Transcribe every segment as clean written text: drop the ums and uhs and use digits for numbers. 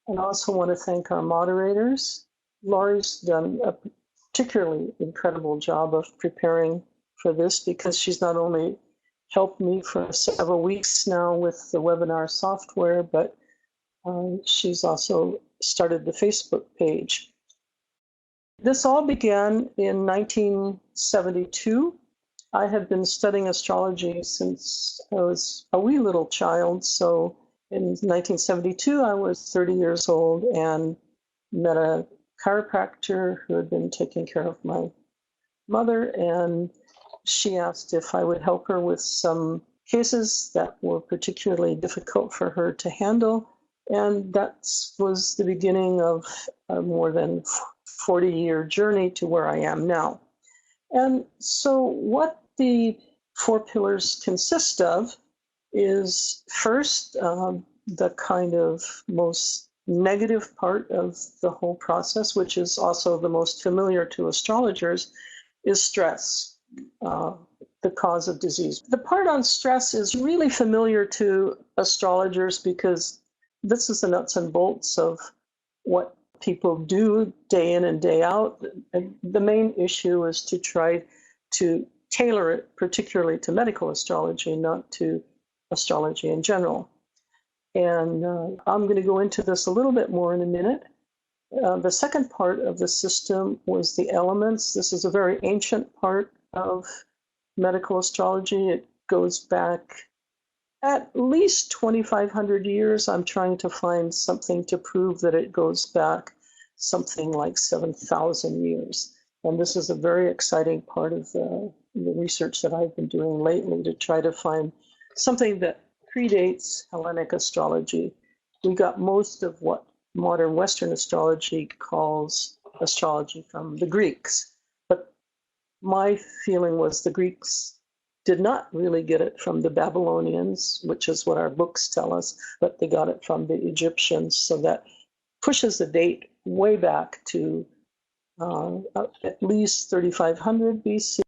And I also want to thank our moderators. Laurie's done a particularly incredible job of preparing for this because she's not only helped me for several weeks now with the webinar software, but she's also started the Facebook page. This all began in 1972. I had been studying astrology since I was a wee little child. So in 1972, I was 30 years old and met a chiropractor who had been taking care of my mother. And she asked if I would help her with some cases that were particularly difficult for her to handle. And that was the beginning of a more than 40-year journey to where I am now. And so what the 4 pillars consist of is first, the kind of most negative part of the whole process, which is also the most familiar to astrologers, is stress, the cause of disease. The part on stress is really familiar to astrologers because this is the nuts and bolts of what people do day in and day out. And the main issue is to try to tailor it particularly to medical astrology, not to astrology in general. And I'm going to go into this a little bit more in a minute. The second part of the system was the elements. This is a very ancient part of medical astrology. It goes back at least 2,500 years. I'm trying to find something to prove that it goes back something like 7,000 years. And this is a very exciting part of the research that I've been doing lately to try to find something that predates Hellenic astrology. We got most of what modern Western astrology calls astrology from the Greeks. But my feeling was the Greeks did not really get it from the Babylonians, which is what our books tell us, but they got it from the Egyptians. So that pushes the date way back to at least 3,500 BC.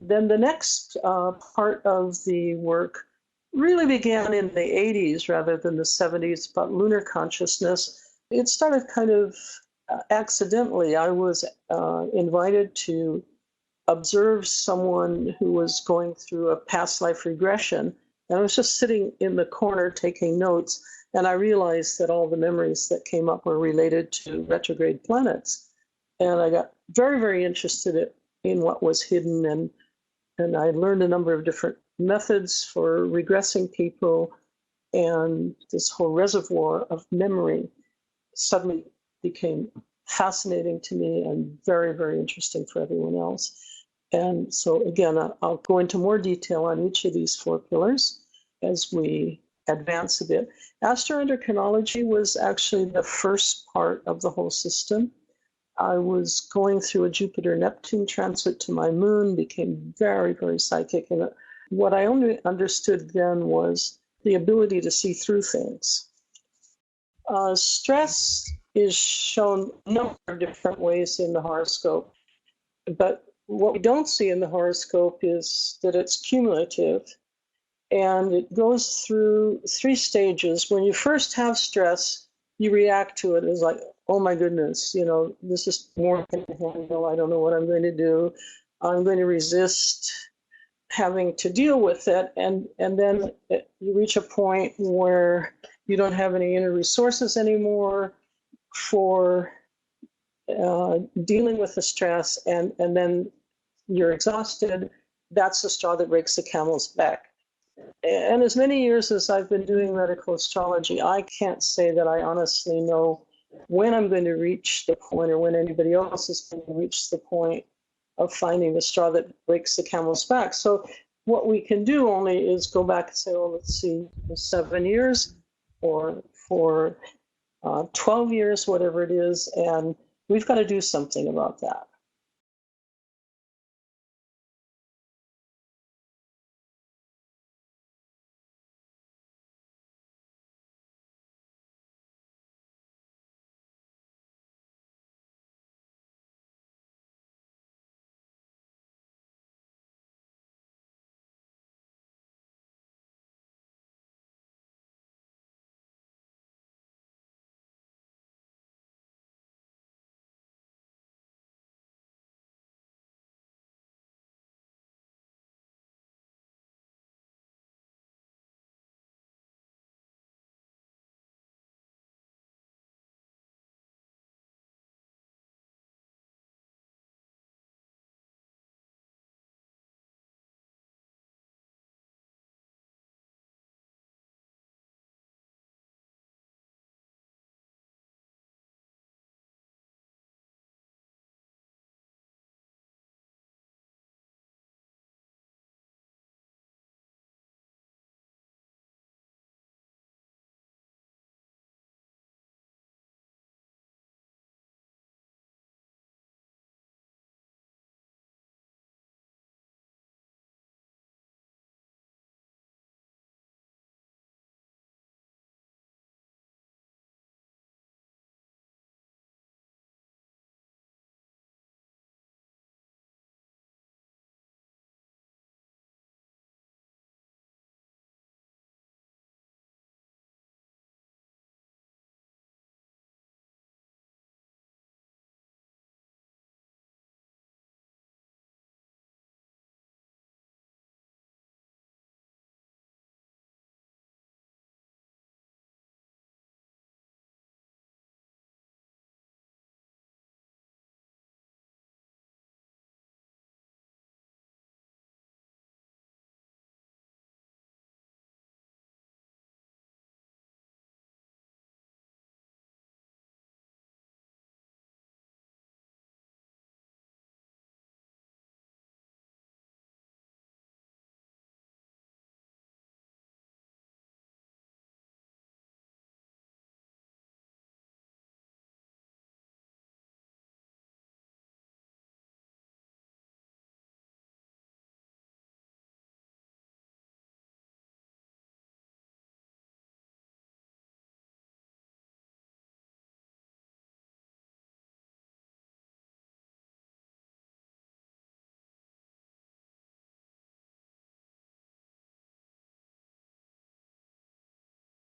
Then the next part of the work really began in the 80s rather than the 70s, about lunar consciousness. It started kind of accidentally. I was invited to observe someone who was going through a past life regression. And I was just sitting in the corner taking notes. And I realized that all the memories that came up were related to retrograde planets. And I got very, very interested in what was hidden. And I learned a number of different methods for regressing people. And this whole reservoir of memory suddenly became fascinating to me and very, very interesting for everyone else. And so again, I'll go into more detail on each of these 4 pillars as we advance a bit. Astroendocrinology was actually the first part of the whole system. I was going through a Jupiter-Neptune transit to my moon, became very, very psychic. And what I only understood then was the ability to see through things. Stress is shown a number of different ways in the horoscope, but what we don't see in the horoscope is that it's cumulative, and it goes through 3 stages. When you first have stress, you react to it as like, oh my goodness, this is more than I can handle. I don't know what I'm going to do. I'm going to resist having to deal with it. And then you reach a point where you don't have any inner resources anymore for dealing with the stress, and then you're exhausted. That's the straw that breaks the camel's back. And as many years as I've been doing medical astrology, I can't say that I honestly know when I'm going to reach the point, or when anybody else is going to reach the point of finding the straw that breaks the camel's back. So what we can do only is go back and say, well, let's see, 7 years or for 12 years, whatever it is, and we've got to do something about that.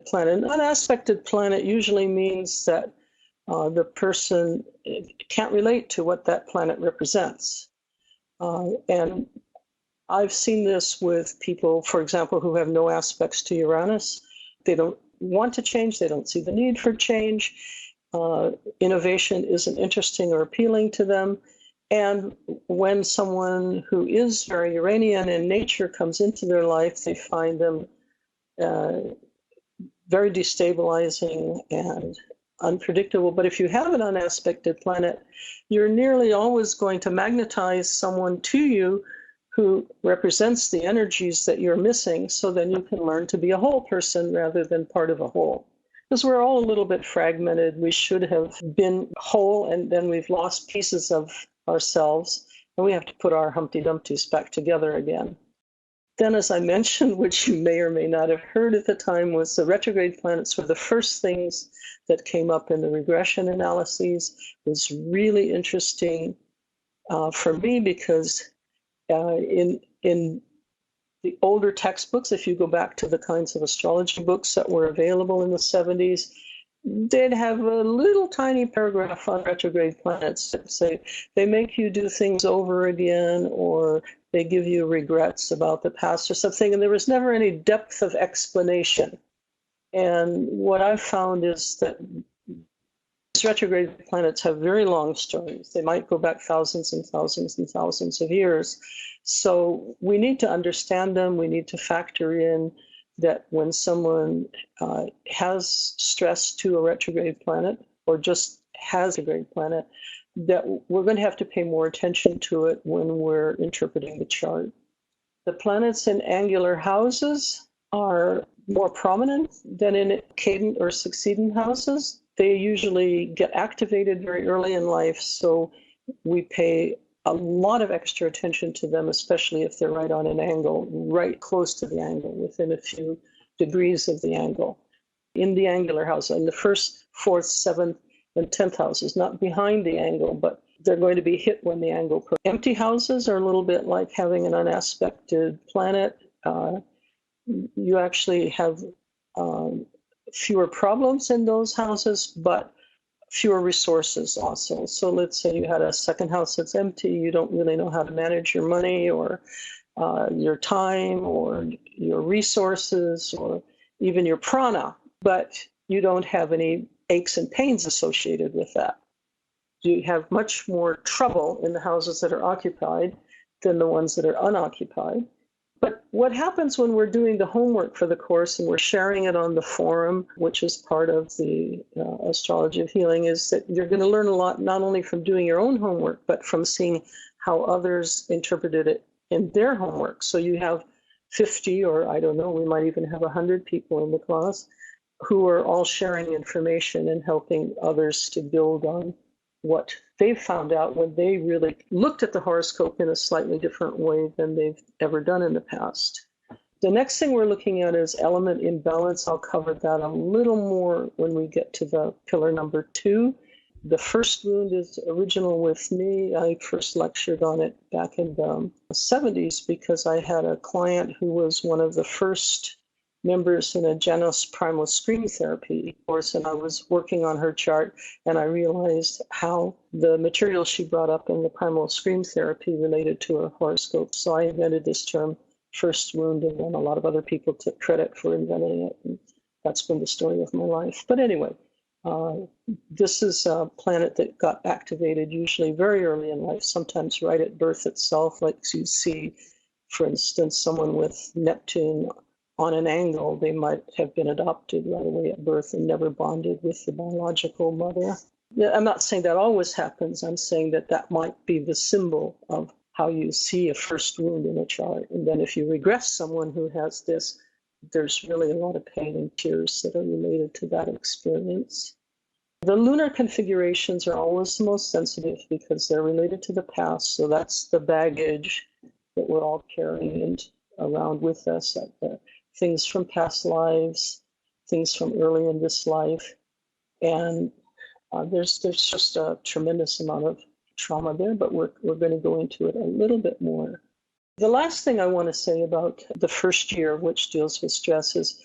planet. An unaspected planet usually means that the person can't relate to what that planet represents. And I've seen this with people, for example, who have no aspects to Uranus. They don't want to change. They don't see the need for change. Innovation isn't interesting or appealing to them. And when someone who is very Uranian in nature comes into their life, they find them very destabilizing and unpredictable. But if you have an unaspected planet, you're nearly always going to magnetize someone to you who represents the energies that you're missing, so then you can learn to be a whole person rather than part of a whole. Because we're all a little bit fragmented. We should have been whole, and then we've lost pieces of ourselves, and we have to put our Humpty Dumptys back together again. Then, as I mentioned, which you may or may not have heard at the time, was the retrograde planets were the first things that came up in the regression analyses. It was really interesting for me because in the older textbooks, if you go back to the kinds of astrology books that were available in the 70s, they'd have a little tiny paragraph on retrograde planets that say they make you do things over again, or they give you regrets about the past or something, and there was never any depth of explanation. And what I've found is that these retrograde planets have very long stories. They might go back thousands and thousands and thousands of years. So we need to understand them. We need to factor in that when someone has stress to a retrograde planet or just has a retrograde planet, that we're going to have to pay more attention to it when we're interpreting the chart. The planets in angular houses are more prominent than in cadent or succedent houses. They usually get activated very early in life, so we pay a lot of extra attention to them, especially if they're right on an angle, right close to the angle, within a few degrees of the angle. In the angular house, in the first, fourth, seventh, and 10th houses, not behind the angle, but they're going to be hit when the angle. Empty houses are a little bit like having an unaspected planet. You actually have fewer problems in those houses, but fewer resources also. So let's say you had a second house that's empty, you don't really know how to manage your money or your time or your resources or even your prana, but you don't have any aches and pains associated with that. You have much more trouble in the houses that are occupied than the ones that are unoccupied. But what happens when we're doing the homework for the course and we're sharing it on the forum, which is part of the Astrology of Healing, is that you're going to learn a lot, not only from doing your own homework, but from seeing how others interpreted it in their homework. So you have 50, or I don't know, we might even have 100 people in the class who are all sharing information and helping others to build on what they've found out when they really looked at the horoscope in a slightly different way than they've ever done in the past. The next thing we're looking at is element imbalance. I'll cover that a little more when we get to the pillar number 2. The first wound is original with me. I first lectured on it back in the 70s because I had a client who was one of the first members in a Janus primal screen therapy course, and I was working on her chart, and I realized how the material she brought up in the primal screen therapy related to her horoscope. So I invented this term, first wound, and then a lot of other people took credit for inventing it, and that's been the story of my life. But anyway, this is a planet that got activated usually very early in life, sometimes right at birth itself, like you see, for instance, someone with Neptune on an angle, they might have been adopted right away at birth and never bonded with the biological mother. I'm not saying that always happens. I'm saying that that might be the symbol of how you see a first wound in a chart. And then if you regress someone who has this, there's really a lot of pain and tears that are related to that experience. The lunar configurations are always the most sensitive because they're related to the past. So that's the baggage that we're all carrying around with us. Things from past lives, things from early in this life. And there's just a tremendous amount of trauma there, but we're going to go into it a little bit more. The last thing I want to say about the first year, which deals with stress, is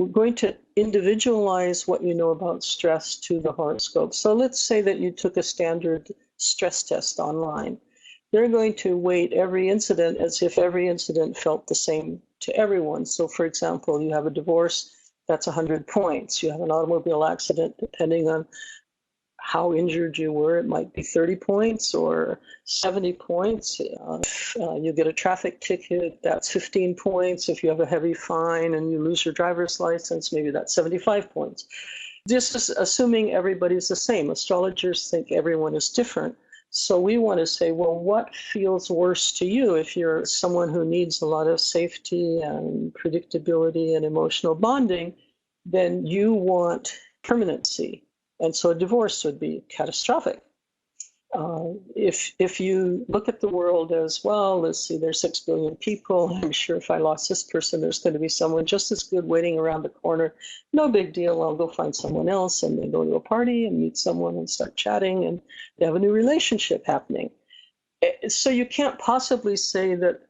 we're going to individualize what you know about stress to the horoscope. So let's say that you took a standard stress test online. They're going to weight every incident as if every incident felt the same to everyone. So for example, you have a divorce, that's 100 points. You have an automobile accident, depending on how injured you were, it might be 30 points or 70 points. You get a traffic ticket, that's 15 points. If you have a heavy fine and you lose your driver's license, maybe that's 75 points. This is assuming everybody's the same. Astrologers think everyone is different. So we want to say, well, what feels worse to you? If you're someone who needs a lot of safety and predictability and emotional bonding, then you want permanency. And so a divorce would be catastrophic. If you look at the world as, well, let's see, there's 6 billion people. I'm sure if I lost this person, there's going to be someone just as good waiting around the corner. No big deal. I'll go find someone else. And they go to a party and meet someone and start chatting, and they have a new relationship happening. So you can't possibly say that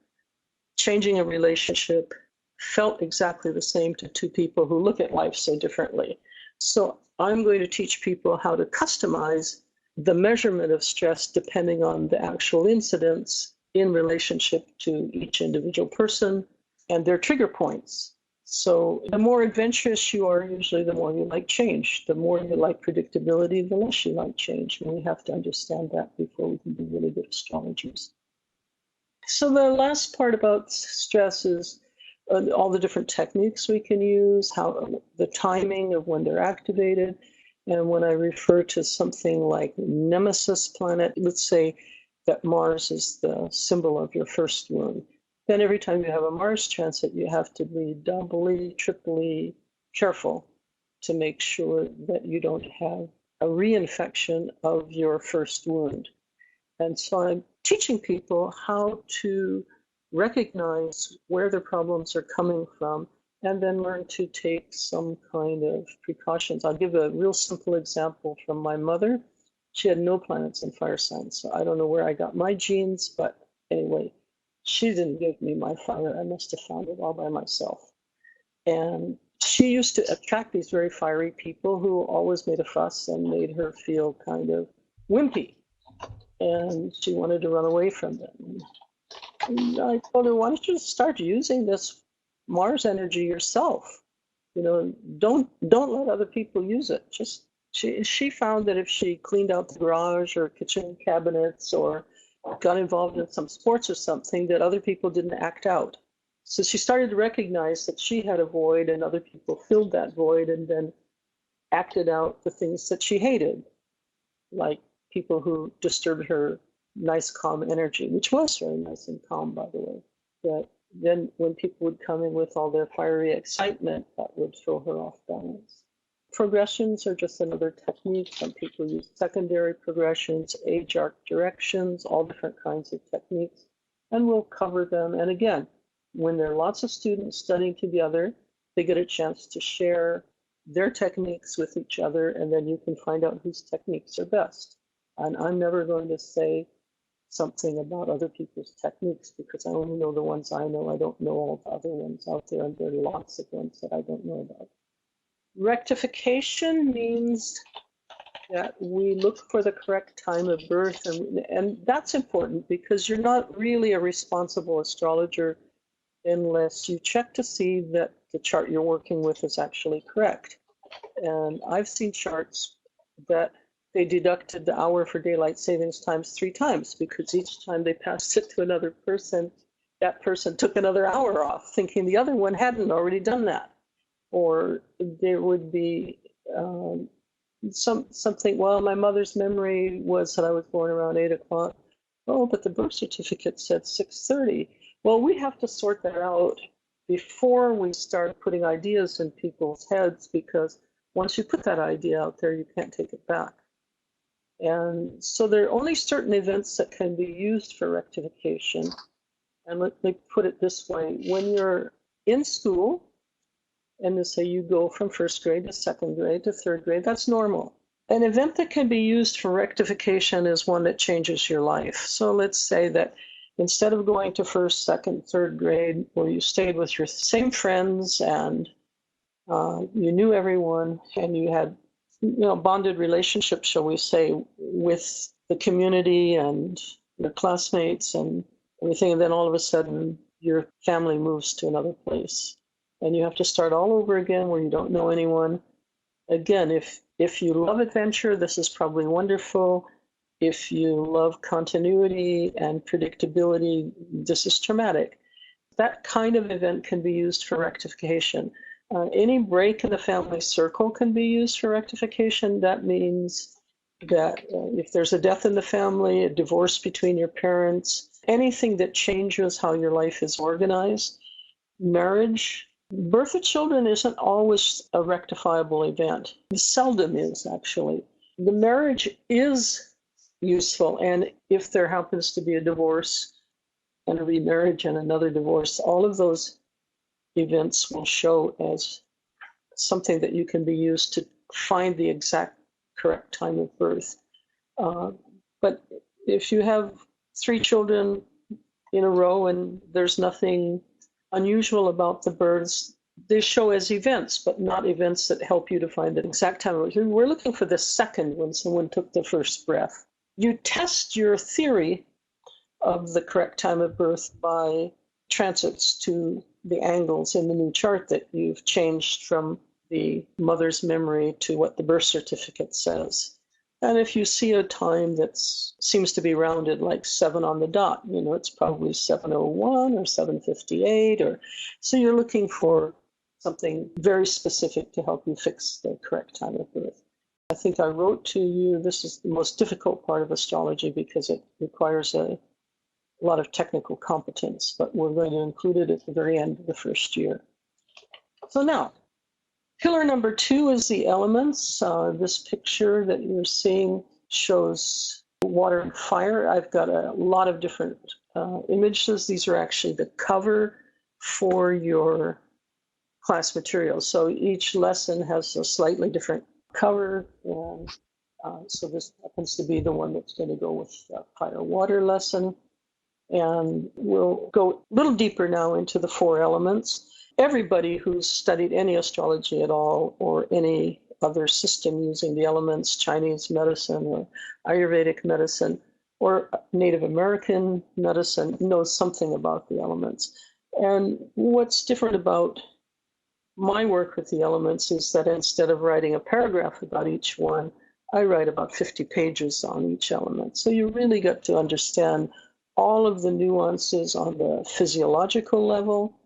changing a relationship felt exactly the same to two people who look at life so differently. So I'm going to teach people how to customize the measurement of stress depending on the actual incidents in relationship to each individual person and their trigger points. So the more adventurous you are, usually the more you like change. The more you like predictability, the less you like change. And we have to understand that before we can be really good astrologers. So the last part about stress is all the different techniques we can use, how the timing of when they're activated. And when I refer to something like nemesis planet, let's say that Mars is the symbol of your first wound. Then every time you have a Mars transit, you have to be doubly, triply careful to make sure that you don't have a reinfection of your first wound. And so I'm teaching people how to recognize where their problems are coming from and then learn to take some kind of precautions. I'll give a real simple example from my mother. She had no planets in fire signs, so I don't know where I got my genes, but anyway, she didn't give me my fire. I must have found it all by myself. And she used to attract these very fiery people who always made a fuss and made her feel kind of wimpy. And she wanted to run away from them. And I told her, why don't you start using this Mars energy yourself? You know, don't let other people use it. Just she found that if she cleaned out the garage or kitchen cabinets or got involved in some sports or something, that other people didn't act out. So she started to recognize that she had a void and other people filled that void and then acted out the things that she hated, like people who disturbed her nice, calm energy, which was very nice and calm, by the way. But then when people would come in with all their fiery excitement, that would throw her off balance. Progressions are just another technique. Some people use secondary progressions, age arc directions, all different kinds of techniques, and we'll cover them. And again, when there are lots of students studying together, they get a chance to share their techniques with each other, and then you can find out whose techniques are best. And I'm never going to say something about other people's techniques because I only know the ones I know. I don't know all the other ones out there, and there are lots of ones that I don't know about. Rectification means that we look for the correct time of birth, and that's important because you're not really a responsible astrologer unless you check to see that the chart you're working with is actually correct. And I've seen charts that they deducted the hour for daylight savings times 3 times because each time they passed it to another person, that person took another hour off, thinking the other one hadn't already done that. Or there would be something, well, my mother's memory was that I was born around 8 o'clock. Oh, but the birth certificate said 6:30. Well, we have to sort that out before we start putting ideas in people's heads, because once you put that idea out there, you can't take it back. And so there are only certain events that can be used for rectification. And let me put it this way. When you're in school, and let's say you go from first grade to second grade to third grade, that's normal. An event that can be used for rectification is one that changes your life. So let's say that instead of going to first, second, third grade, where you stayed with your same friends and You knew everyone, and you had, bonded relationships, shall we say, with the community and your classmates and everything. And then all of a sudden, your family moves to another place, and you have to start all over again where you don't know anyone. Again, if you love adventure, this is probably wonderful. If you love continuity and predictability, this is traumatic. That kind of event can be used for rectification. Any break in the family circle can be used for rectification. That means that if there's a death in the family, a divorce between your parents, anything that changes how your life is organized, marriage, birth of children isn't always a rectifiable event. It seldom is, actually. The marriage is useful, and if there happens to be a divorce and a remarriage and another divorce, all of those events will show as something that you can be used to find the exact correct time of birth. But if you have 3 children in a row and there's nothing unusual about the births, they show as events, but not events that help you to find the exact time of birth. We're looking for the second when someone took the first breath. You test your theory of the correct time of birth by transits to the angles in the new chart that you've changed from the mother's memory to what the birth certificate says. And if you see a time that seems to be rounded like 7 on the dot, it's probably 7:01 or 7:58, or so you're looking for something very specific to help you fix the correct time of birth. I think I wrote to you, this is the most difficult part of astrology because it requires a lot of technical competence, but we're going to include it at the very end of the first year. So now, pillar number 2 is the elements. This picture that you're seeing shows water and fire. I've got a lot of different images. These are actually the cover for your class materials. So each lesson has a slightly different cover, and so this happens to be the one that's going to go with the fire water lesson. And we'll go a little deeper now into the 4 elements. Everybody who's studied any astrology at all or any other system using the elements, Chinese medicine or Ayurvedic medicine or Native American medicine, knows something about the elements. And what's different about my work with the elements is that instead of writing a paragraph about each one, I write about 50 pages on each element. So you really get to understand all of the nuances on the physiological level,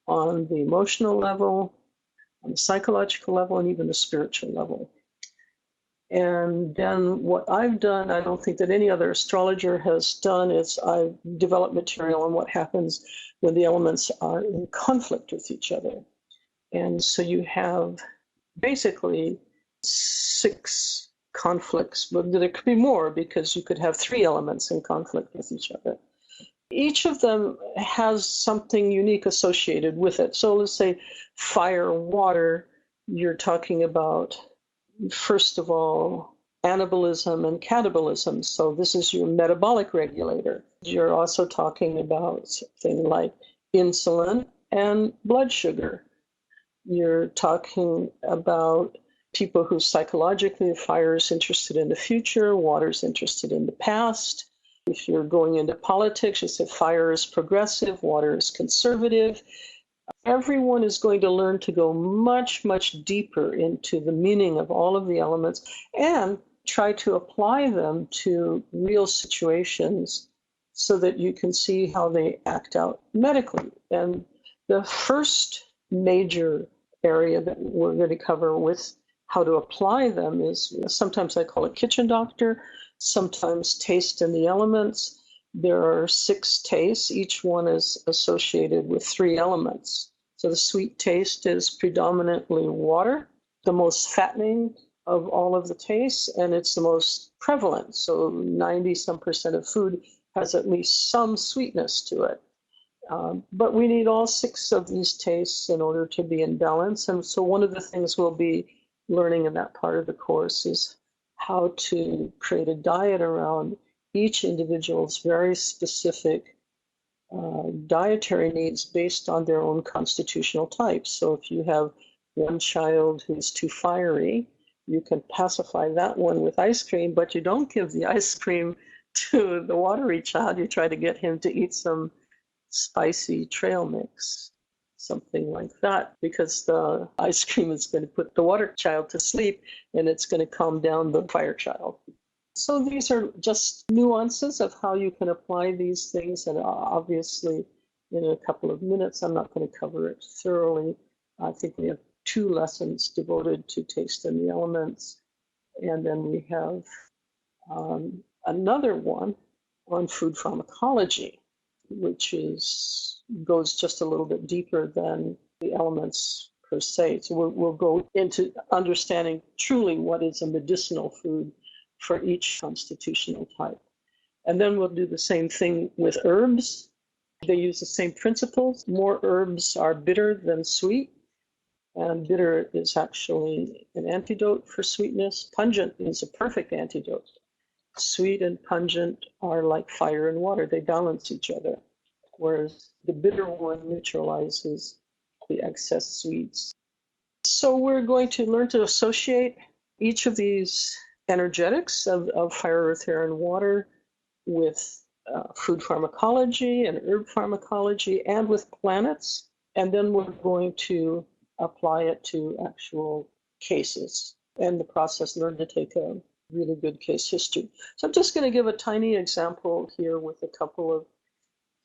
on the emotional level, on the psychological level, and even the spiritual level. And then what I've done, I don't think that any other astrologer has done, is I've developed material on what happens when the elements are in conflict with each other. And so you have basically 6 conflicts, but there could be more because you could have 3 elements in conflict with each other. Each of them has something unique associated with it. So let's say fire, water, you're talking about, first of all, anabolism and catabolism. So this is your metabolic regulator. You're also talking about something like insulin and blood sugar. You're talking about people who psychologically, fire is interested in the future, water is interested in the past. If you're going into politics, you say fire is progressive, water is conservative. Everyone is going to learn to go much, much deeper into the meaning of all of the elements and try to apply them to real situations so that you can see how they act out medically. And the first major area that we're going to cover with how to apply them is, sometimes I call it kitchen doctor, sometimes taste in the elements. There are 6 tastes. Each one is associated with 3 elements. So the sweet taste is predominantly water, the most fattening of all of the tastes, and it's the most prevalent. So 90% of food has at least some sweetness to it. But we need all 6 of these tastes in order to be in balance. And so one of the things we'll be learning in that part of the course is how to create a diet around each individual's very specific dietary needs based on their own constitutional types. So if you have one child who's too fiery, you can pacify that one with ice cream, but you don't give the ice cream to the watery child. You try to get him to eat some spicy trail mix, something like that, because the ice cream is going to put the water child to sleep and it's going to calm down the fire child. So these are just nuances of how you can apply these things, and obviously in a couple of minutes I'm not going to cover it thoroughly. I think we have 2 lessons devoted to taste and the elements, and then we have another one on food pharmacology, which goes just a little bit deeper than the elements per se. So we'll go into understanding truly what is a medicinal food for each constitutional type. And then we'll do the same thing with herbs. They use the same principles. More herbs are bitter than sweet, and bitter is actually an antidote for sweetness. Pungent is a perfect antidote. Sweet and pungent are like fire and water. They balance each other, whereas the bitter one neutralizes the excess sweets. So we're going to learn to associate each of these energetics of fire, earth, air, and water with food pharmacology and herb pharmacology and with planets. And then we're going to apply it to actual cases. And the process, learn to take a really good case history. So I'm just going to give a tiny example here with a couple of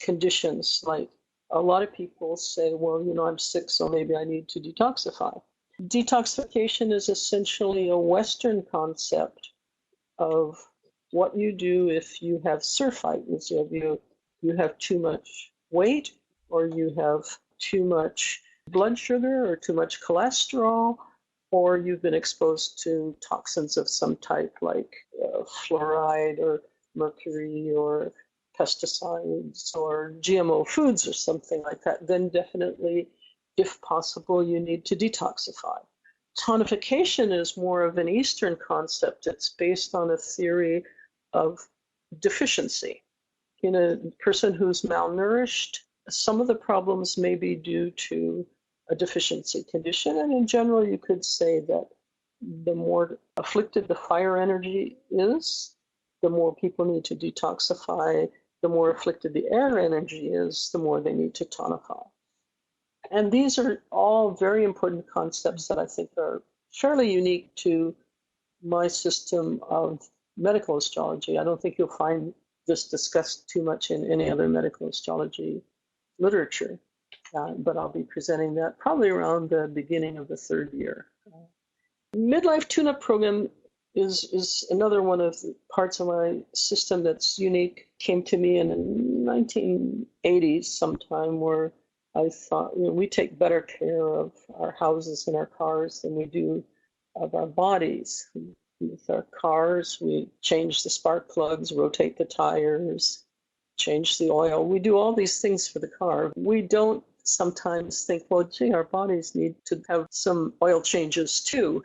conditions. Like a lot of people say, well, I'm sick, so maybe I need to detoxify. Detoxification is essentially a Western concept of what you do if you have surfeit. So if you have too much weight, or you have too much blood sugar, or too much cholesterol, or you've been exposed to toxins of some type like fluoride or mercury or pesticides or GMO foods or something like that, then definitely, if possible, you need to detoxify. Tonification is more of an Eastern concept. It's based on a theory of deficiency. In a person who's malnourished, some of the problems may be due to a deficiency condition, and in general, you could say that the more afflicted the fire energy is, the more people need to detoxify. The more afflicted the air energy is, the more they need to tonify. And these are all very important concepts that I think are fairly unique to my system of medical astrology. I don't think you'll find this discussed too much in any other medical astrology literature, but I'll be presenting that probably around the beginning of the 3rd year. Midlife tune-up program is another one of the parts of my system that's unique. Came to me in the 1980s sometime, where I thought, we take better care of our houses and our cars than we do of our bodies. With our cars, we change the spark plugs, rotate the tires, change the oil. We do all these things for the car. We don't sometimes think, well, gee, our bodies need to have some oil changes too.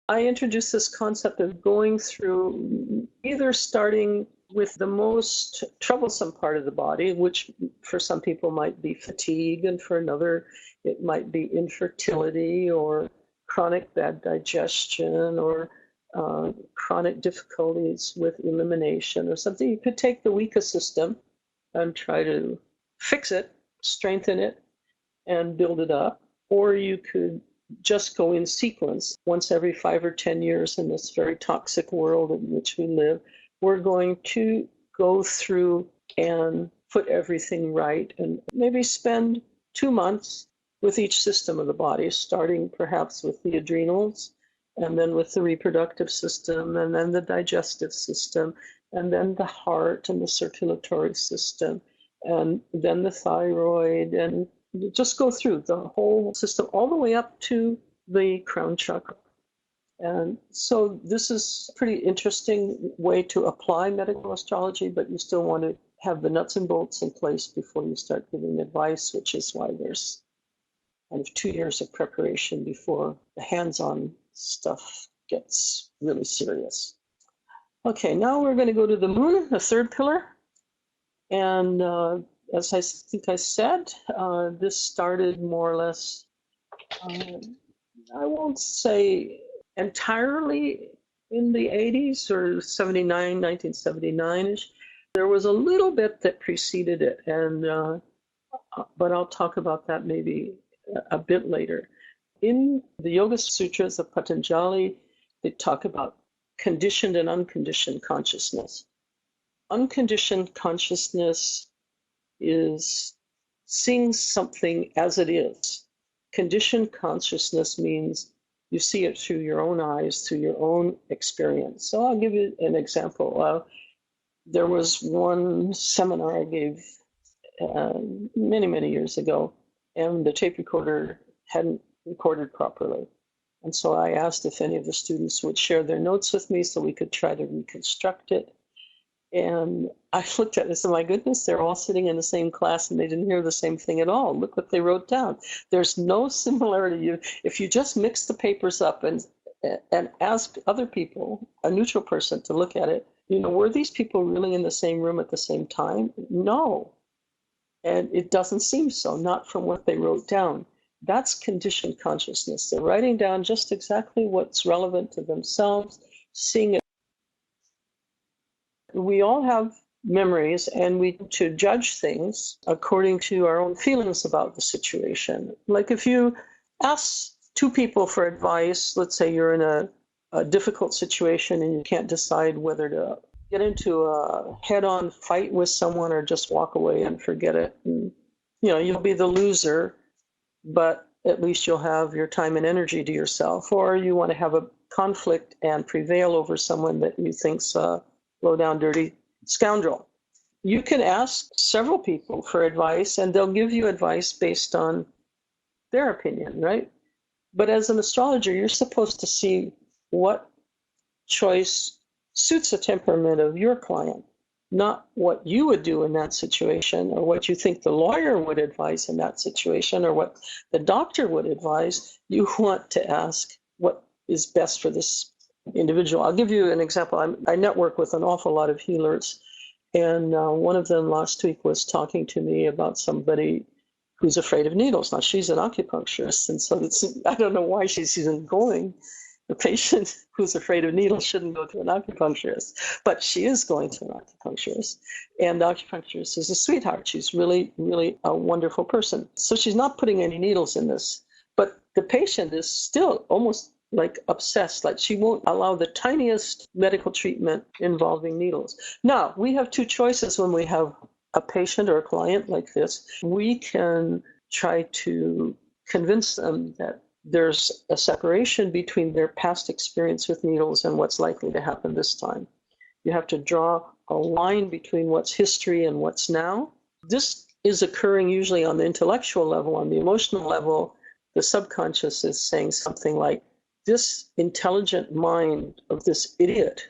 I introduced this concept of going through, either starting with the most troublesome part of the body, which for some people might be fatigue, and for another it might be infertility or chronic bad digestion or chronic difficulties with elimination or something. You could take the weakest system and try to fix it, strengthen it, and build it up. Or you could just go in sequence. Once every 5 or 10 years in this very toxic world in which we live, we're going to go through and put everything right, and maybe spend 2 months with each system of the body, starting perhaps with the adrenals, and then with the reproductive system, and then the digestive system, and then the heart and the circulatory system, and then the thyroid, and just go through the whole system all the way up to the crown chakra. And so this is a pretty interesting way to apply medical astrology, but you still want to have the nuts and bolts in place before you start giving advice, which is why there's kind of 2 years of preparation before the hands-on stuff gets really serious. Okay, now we're going to go to the moon, the 3rd pillar. And as I think I said, this started more or less I won't say entirely in the 80s or 79, 1979-ish. There was a little bit that preceded it, but I'll talk about that maybe a bit later. In the Yoga Sutras of Patanjali, they talk about conditioned and unconditioned consciousness. Unconditioned consciousness is seeing something as it is. Conditioned consciousness means you see it through your own eyes, through your own experience. So I'll give you an example. There was one seminar I gave many, many years ago, and the tape recorder hadn't recorded properly. And so I asked if any of the students would share their notes with me so we could try to reconstruct it. And I looked at it and said, my goodness, they're all sitting in the same class and they didn't hear the same thing at all. Look what they wrote down. There's no similarity. If you just mix the papers up and ask other people, a neutral person, to look at it, were these people really in the same room at the same time? No. And it doesn't seem so, not from what they wrote down. That's conditioned consciousness. They're writing down just exactly what's relevant to themselves, seeing it. We all have memories, and we to judge things according to our own feelings about the situation. Like if you ask two people for advice, let's say you're in a difficult situation and you can't decide whether to get into a head-on fight with someone or just walk away and forget it. And, you'll be the loser, but at least you'll have your time and energy to yourself. Or you want to have a conflict and prevail over someone that you think's low-down, dirty scoundrel. You can ask several people for advice, and they'll give you advice based on their opinion, right? But as an astrologer, you're supposed to see what choice suits the temperament of your client, not what you would do in that situation, or what you think the lawyer would advise in that situation, or what the doctor would advise. You want to ask what is best for this individual. I'll give you an example. I network with an awful lot of healers, and one of them last week was talking to me about somebody who's afraid of needles. Now, she's an acupuncturist, and so I don't know why she's even going. The patient who's afraid of needles shouldn't go to an acupuncturist, but she is going to an acupuncturist, and the acupuncturist is a sweetheart. She's really, really a wonderful person. So she's not putting any needles in this, but the patient is still almost like obsessed, like she won't allow the tiniest medical treatment involving needles. Now, we have two choices when we have a patient or a client like this. We can try to convince them that there's a separation between their past experience with needles and what's likely to happen this time. You have to draw a line between what's history and what's now. This is occurring usually on the intellectual level. On the emotional level, the subconscious is saying something like, this intelligent mind of this idiot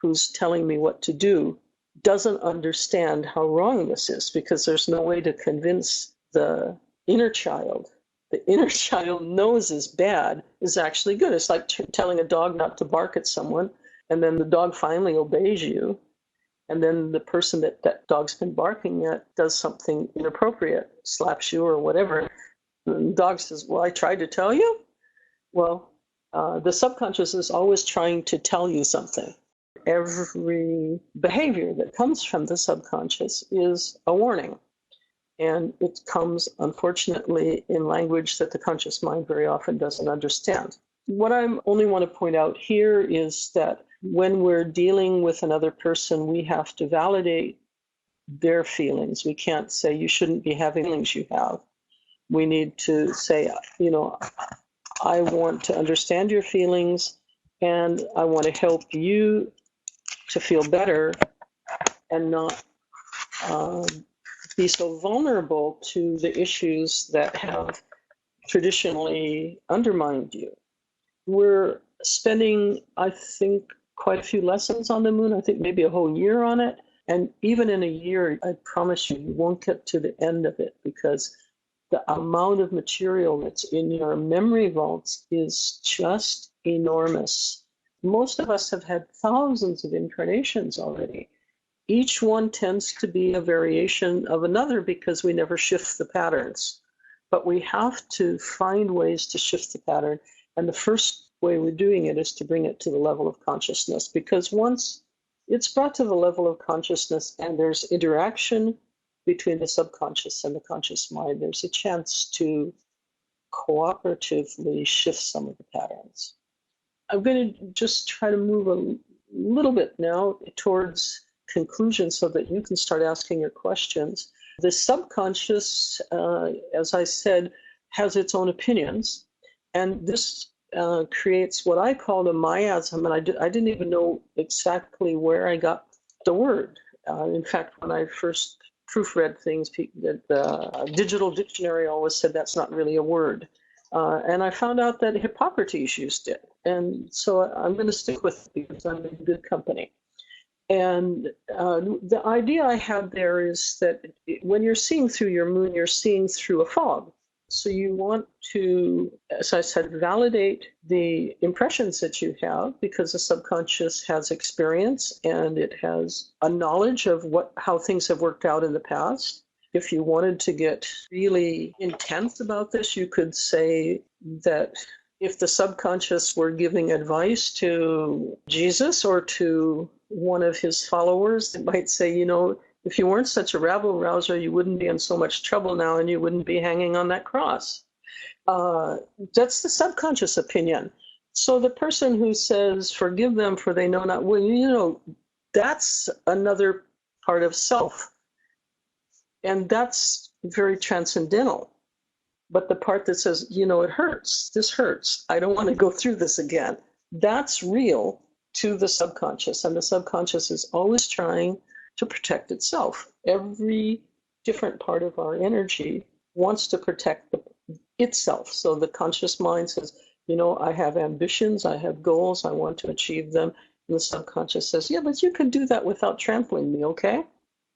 who's telling me what to do doesn't understand how wrong this is, because there's no way to convince the inner child. The inner child knows is bad is actually good. It's like telling a dog not to bark at someone, and then the dog finally obeys you, and then the person that dog's been barking at does something inappropriate, slaps you or whatever. And the dog says, well, I tried to tell you. Well, the subconscious is always trying to tell you something. Every behavior that comes from the subconscious is a warning. And it comes, unfortunately, in language that the conscious mind very often doesn't understand. What I only want to point out here is that when we're dealing with another person, we have to validate their feelings. We can't say, you shouldn't be having feelings you have. We need to say, I want to understand your feelings, and I want to help you to feel better and not be so vulnerable to the issues that have traditionally undermined you. We're spending, I think, quite a few lessons on the moon. I think maybe a whole year on it. And even in a year, I promise you won't get to the end of it, because the amount of material that's in your memory vaults is just enormous. Most of us have had thousands of incarnations already. Each one tends to be a variation of another because we never shift the patterns. But we have to find ways to shift the pattern. And the first way we're doing it is to bring it to the level of consciousness, because once it's brought to the level of consciousness and there's interaction between the subconscious and the conscious mind, there's a chance to cooperatively shift some of the patterns. I'm going to just try to move a little bit now towards conclusion so that you can start asking your questions. The subconscious, as I said, has its own opinions, and this creates what I call a miasm, and I didn't even know exactly where I got the word. In fact, when I first proofread things, the digital dictionary always said that's not really a word. And I found out that Hippocrates used it. And so I'm going to stick with it because I'm in good company. And the idea I had there is that when you're seeing through your moon, you're seeing through a fog. So you want to, as I said, validate the impressions that you have, because the subconscious has experience and it has a knowledge of how things have worked out in the past. If you wanted to get really intense about this, you could say that if the subconscious were giving advice to Jesus or to one of his followers, it might say, if you weren't such a rabble-rouser, you wouldn't be in so much trouble now and you wouldn't be hanging on that cross. That's the subconscious opinion. So the person who says, forgive them for they know not, well, that's another part of self. And that's very transcendental. But the part that says, it hurts, this hurts, I don't want to go through this again, that's real to the subconscious. And the subconscious is always trying to protect itself. Every different part of our energy wants to protect itself. So the conscious mind says, I have ambitions, I have goals, I want to achieve them. And the subconscious says, yeah, but you can do that without trampling me, okay?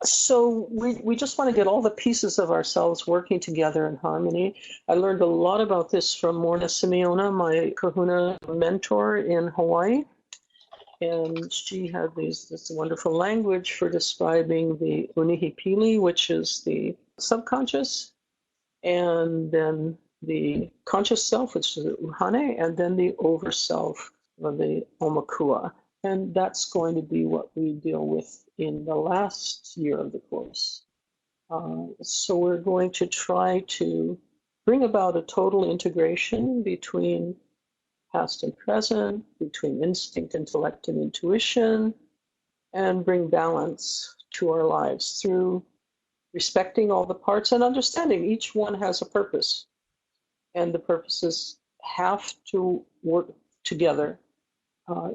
So we just want to get all the pieces of ourselves working together in harmony. I learned a lot about this from Morna Simeona, my kahuna mentor in Hawaii. And she had this wonderful language for describing the unihipili, which is the subconscious, and then the conscious self, which is the uhane, and then the overself, or the omakua. And that's going to be what we deal with in the last year of the course. So we're going to try to bring about a total integration between past and present, between instinct, intellect, and intuition, and bring balance to our lives through respecting all the parts and understanding each one has a purpose. And the purposes have to work together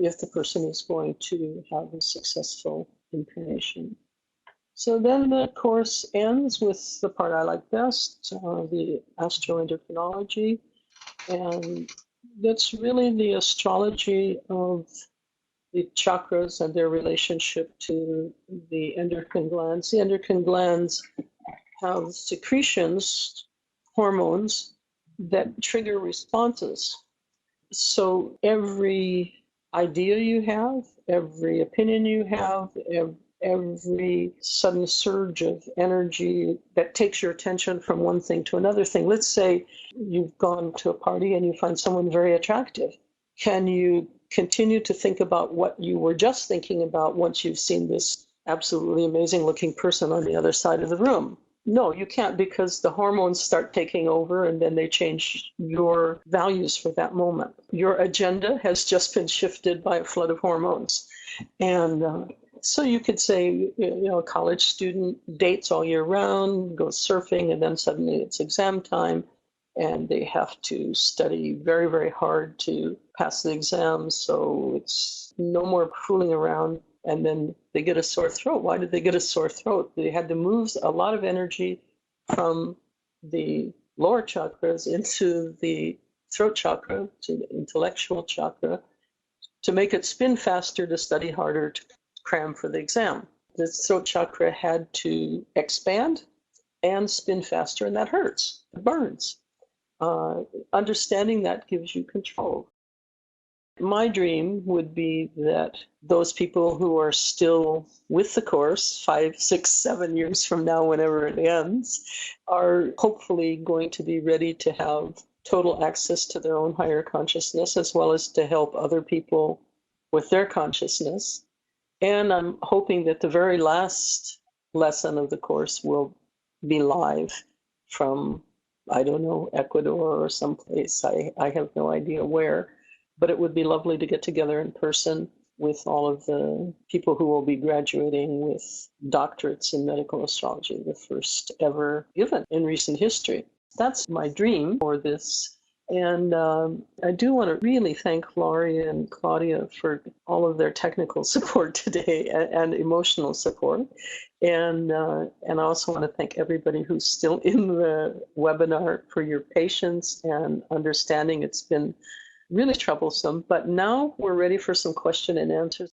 if the person is going to have a successful incarnation. So then the course ends with the part I like best, the astroendocrinology, and that's really the astrology of the chakras and their relationship to the endocrine glands. The endocrine glands have secretions, hormones, that trigger responses. So every idea you have, every opinion you have, every sudden surge of energy that takes your attention from one thing to another thing. Let's say you've gone to a party and you find someone very attractive. Can you continue to think about what you were just thinking about once you've seen this absolutely amazing looking person on the other side of the room? No, you can't, because the hormones start taking over and then they change your values for that moment. Your agenda has just been shifted by a flood of hormones. And so you could say, a college student dates all year round, goes surfing, and then suddenly it's exam time and they have to study very, very hard to pass the exam. So it's no more fooling around. And then they get a sore throat. Why did they get a sore throat? They had to move a lot of energy from the lower chakras into the throat chakra, to the intellectual chakra, to make it spin faster, to study harder, to cram for the exam. The throat chakra had to expand and spin faster, and that hurts. It burns. Understanding that gives you control. My dream would be that those people who are still with the course 5, 6, 7 years from now, whenever it ends, are hopefully going to be ready to have total access to their own higher consciousness, as well as to help other people with their consciousness. And I'm hoping that the very last lesson of the course will be live from, I don't know, Ecuador or someplace. I have no idea where, but it would be lovely to get together in person with all of the people who will be graduating with doctorates in medical astrology, the first ever given in recent history. That's my dream for this. And I do want to really thank Laurie and Claudia for all of their technical support today and emotional support. And I also want to thank everybody who's still in the webinar for your patience and understanding. It's been really troublesome, but now we're ready for some question and answers.